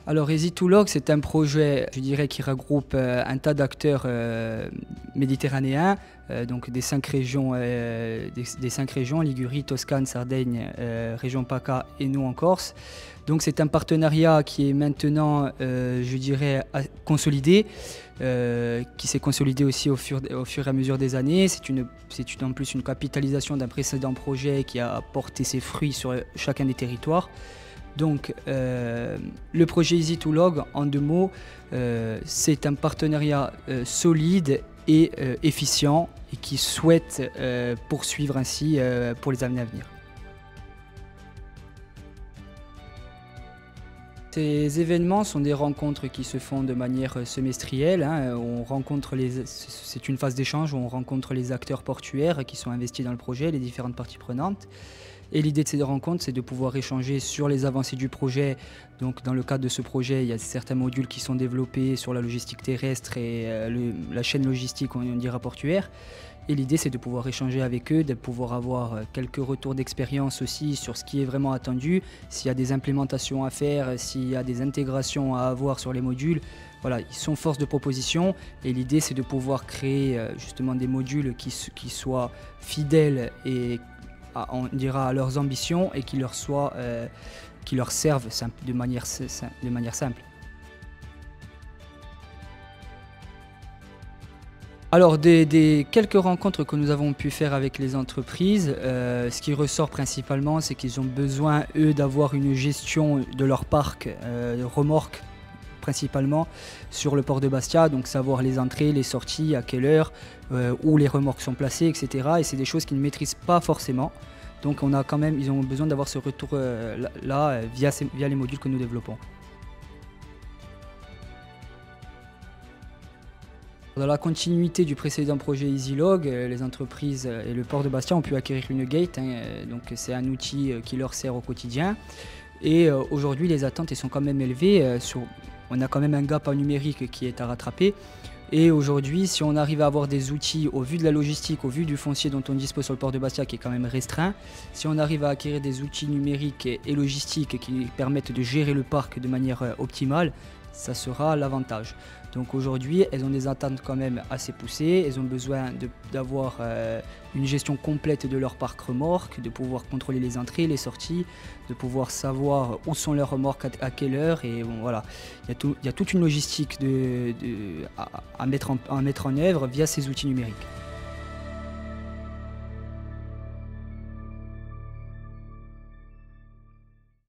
Alors Easy2Log, c'est un projet, je dirais, qui regroupe un tas d'acteurs méditerranéens, donc des cinq régions, Ligurie, Toscane, Sardaigne, région PACA et nous en Corse. Donc c'est un partenariat qui est maintenant, je dirais, consolidé, qui s'est consolidé aussi au fur et à mesure des années. C'est en plus une capitalisation d'un précédent projet qui a porté ses fruits sur chacun des territoires. Donc le projet Easy2Log, en deux mots, c'est un partenariat solide et efficient et qui souhaite poursuivre ainsi pour les années à venir. Ces événements sont des rencontres qui se font de manière semestrielle. C'est une phase d'échange où on rencontre les acteurs portuaires qui sont investis dans le projet, les différentes parties prenantes. Et l'idée de ces rencontres, c'est de pouvoir échanger sur les avancées du projet. Donc, dans le cadre de ce projet, il y a certains modules qui sont développés sur la logistique terrestre et la chaîne logistique, on dira portuaire. Et l'idée, c'est de pouvoir échanger avec eux, de pouvoir avoir quelques retours d'expérience aussi sur ce qui est vraiment attendu, s'il y a des implémentations à faire, s'il y a des intégrations à avoir sur les modules. Voilà, ils sont force de proposition et l'idée, c'est de pouvoir créer justement des modules qui soient fidèles et on dira à leurs ambitions et qui leur servent de manière simple. Alors, des quelques rencontres que nous avons pu faire avec les entreprises, ce qui ressort principalement, c'est qu'ils ont besoin, eux, d'avoir une gestion de leur parc de remorques, principalement sur le port de Bastia, donc savoir les entrées, les sorties, à quelle heure, où les remorques sont placées, etc. Et c'est des choses qu'ils ne maîtrisent pas forcément. Donc ils ont besoin d'avoir ce retour là via les modules que nous développons. Dans la continuité du précédent projet EasyLog, les entreprises et le port de Bastia ont pu acquérir une gate, donc c'est un outil qui leur sert au quotidien. Et aujourd'hui, les attentes sont quand même élevées. On a quand même un gap en numérique qui est à rattraper. Et aujourd'hui, si on arrive à avoir des outils au vu de la logistique, au vu du foncier dont on dispose sur le port de Bastia qui est quand même restreint, si on arrive à acquérir des outils numériques et logistiques qui permettent de gérer le parc de manière optimale, ça sera l'avantage. Donc aujourd'hui, elles ont des attentes quand même assez poussées, elles ont besoin d'avoir une gestion complète de leur parc remorque, de pouvoir contrôler les entrées, les sorties, de pouvoir savoir où sont leurs remorques à quelle heure. Et bon, voilà, il y a toute une logistique à mettre en œuvre via ces outils numériques.